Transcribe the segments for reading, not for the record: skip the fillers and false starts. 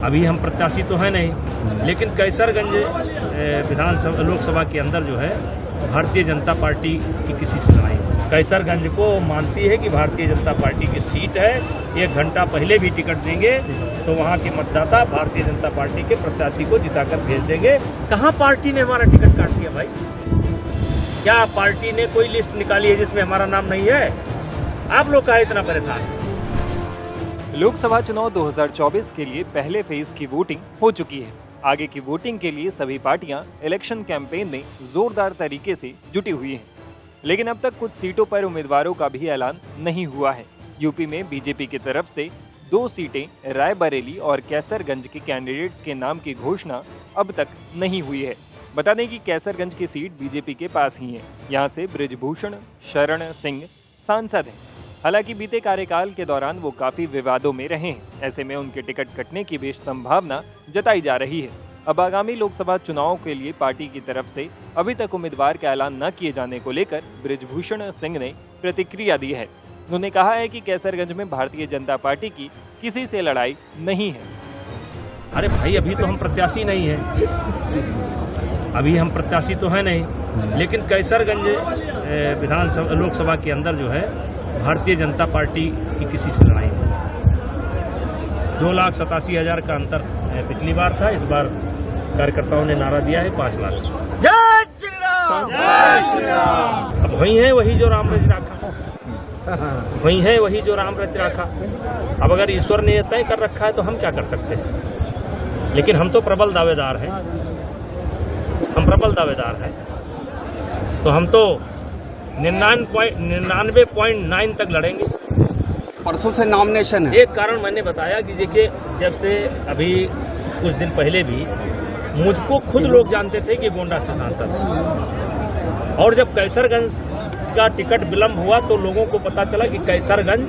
अभी हम प्रत्याशी तो हैं नहीं, लेकिन कैसरगंज विधानसभा लोकसभा के अंदर जो है भारतीय जनता पार्टी की किसी से लड़ाई नहीं। कैसरगंज को मानती है कि भारतीय जनता पार्टी की सीट है, 1 घंटा पहले भी टिकट देंगे तो वहाँ के मतदाता भारतीय जनता पार्टी के प्रत्याशी को जिताकर भेज देंगे। कहाँ पार्टी ने हमारा टिकट काट दिया भाई? क्या पार्टी ने कोई लिस्ट निकाली है जिसमें हमारा नाम नहीं है? आप लोग काहे इतना परेशान? लोकसभा चुनाव 2024 के लिए पहले फेज की वोटिंग हो चुकी है। आगे की वोटिंग के लिए सभी पार्टियां इलेक्शन कैंपेन में जोरदार तरीके से जुटी हुई हैं। लेकिन अब तक कुछ सीटों पर उम्मीदवारों का भी ऐलान नहीं हुआ है। यूपी में बीजेपी की तरफ से 2 सीटें रायबरेली और कैसरगंज के कैंडिडेट्स के नाम की घोषणा अब तक नहीं हुई है। बता दें कि कैसरगंज की सीट बीजेपी के पास ही है। यहाँ से बृजभूषण शरण सिंह सांसद हैं। हालांकि बीते कार्यकाल के दौरान वो काफी विवादों में रहे हैं। ऐसे में उनके टिकट कटने की भी संभावना जताई जा रही है। अब आगामी लोकसभा चुनाव के लिए पार्टी की तरफ से अभी तक उम्मीदवार का ऐलान न किए जाने को लेकर बृजभूषण सिंह ने प्रतिक्रिया दी है। उन्होंने कहा है कि कैसरगंज में भारतीय जनता पार्टी की किसी से लड़ाई नहीं है। अरे भाई, अभी तो हम प्रत्याशी नहीं है, अभी हम प्रत्याशी तो हैं नहीं, लेकिन कैसरगंज विधानसभा लोकसभा के अंदर जो है भारतीय जनता पार्टी की किसी से लड़ाई नहीं। 2,87,000 का अंतर पिछली बार था, इस बार कार्यकर्ताओं ने नारा दिया है 5 लाख। जय श्री राम, जय श्री राम। अब वही है वही जो राम रच राखा, वही है वही जो राम रच राखा। अब अगर ईश्वर ने तय कर रखा है तो हम क्या कर सकते हैं? लेकिन हम तो प्रबल दावेदार हैं, हम प्रबल दावेदार हैं, तो हम तो 99.9 तक लड़ेंगे। परसों से नॉमिनेशन है। एक कारण मैंने बताया कि देखिए, जब से अभी कुछ दिन पहले भी मुझको खुद लोग जानते थे कि गोंडा से सांसद है, और जब कैसरगंज का टिकट विलम्ब हुआ तो लोगों को पता चला कि कैसरगंज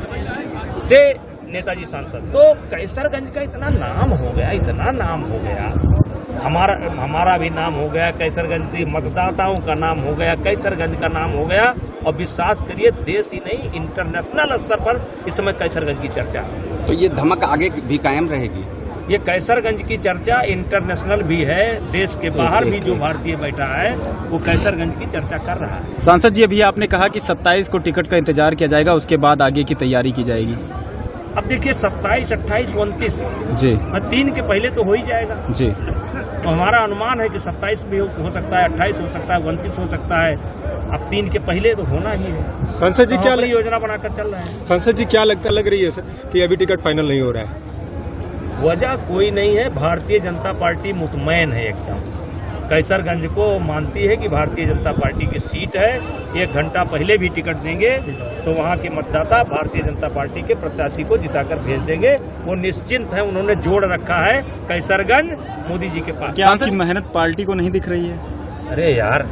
से नेताजी सांसद। तो कैसरगंज का इतना नाम हो गया, इतना नाम हो गया, हमारा भी नाम हो गया, कैसरगंज के मतदाताओं का नाम हो गया, कैसरगंज का नाम हो गया, और विश्वास करिए देश ही नहीं इंटरनेशनल स्तर पर इस समय कैसरगंज की चर्चा। तो ये धमक आगे भी कायम रहेगी? ये कैसरगंज की चर्चा इंटरनेशनल भी है, देश के बाहर भी जो भारतीय बैठा है वो कैसरगंज की चर्चा कर रहा है। सांसद जी, अभी आपने कहा कि 27 को टिकट का इंतजार किया जाएगा, उसके बाद आगे की तैयारी की जाएगी। अब देखिए 27, 28, 29 जी, 3 के पहले तो हो ही जाएगा जी। तो हमारा अनुमान है कि 27 भी हो सकता है, 28 हो सकता है, 29 हो सकता है। अब 3 के पहले तो होना ही है। सांसद जी, क्या योजना बनाकर चल रहे हैं? सांसद जी, क्या लग रही है कि अभी टिकट फाइनल नहीं हो रहा है? वजह कोई नहीं है, भारतीय जनता पार्टी मुतमैन है एकदम। कैसरगंज को मानती है कि भारतीय जनता पार्टी की सीट है, 1 घंटा पहले भी टिकट देंगे तो वहाँ के मतदाता भारतीय जनता पार्टी के प्रत्याशी को जिताकर भेज देंगे। वो निश्चिंत है, उन्होंने जोड़ रखा है कैसरगंज मोदी जी के पास। क्या आपकी मेहनत पार्टी को नहीं दिख रही है? अरे यार,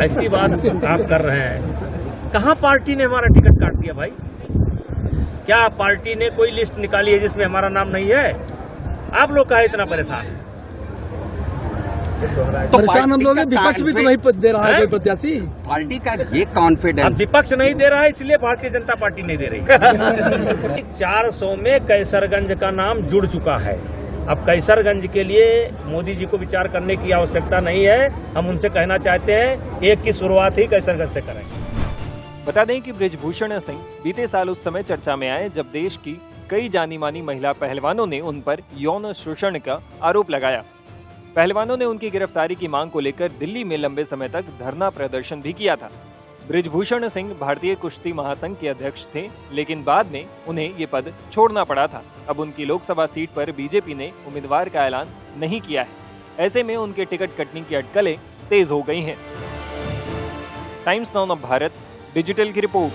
ऐसी बात आप कर रहे हैं। कहाँ पार्टी ने हमारा टिकट काट दिया भाई? क्या पार्टी ने कोई लिस्ट निकाली है जिसमें हमारा नाम नहीं है? आप लोग काहे इतना परेशान? तो परेशान हम लोग, विपक्ष भी तो नहीं दे रहा है कोई प्रत्याशी। पार्टी का ये कॉन्फिडेंस, अब विपक्ष नहीं दे रहा है इसलिए भारतीय जनता पार्टी नहीं दे रही। 400 में कैसरगंज का नाम जुड़ चुका है। अब कैसरगंज के लिए मोदी जी को विचार करने की आवश्यकता नहीं है। हम उनसे कहना चाहते हैं, 1 की शुरुआत ही कैसरगंज से करें। बता दें कि बृजभूषण सिंह बीते साल उस समय चर्चा में आए जब देश की कई जानी मानी महिला पहलवानों ने उन पर यौन शोषण का आरोप लगाया। पहलवानों ने उनकी गिरफ्तारी की मांग को लेकर दिल्ली में लंबे समय तक धरना प्रदर्शन भी किया था। बृजभूषण सिंह भारतीय कुश्ती महासंघ के अध्यक्ष थे, लेकिन बाद में उन्हें ये पद छोड़ना पड़ा था। अब उनकी लोकसभा सीट पर बीजेपी ने उम्मीदवार का ऐलान नहीं किया है। ऐसे में उनके टिकट कटने की अटकलें तेज हो गई हैं। Times now of Bharat digital की रिपोर्ट।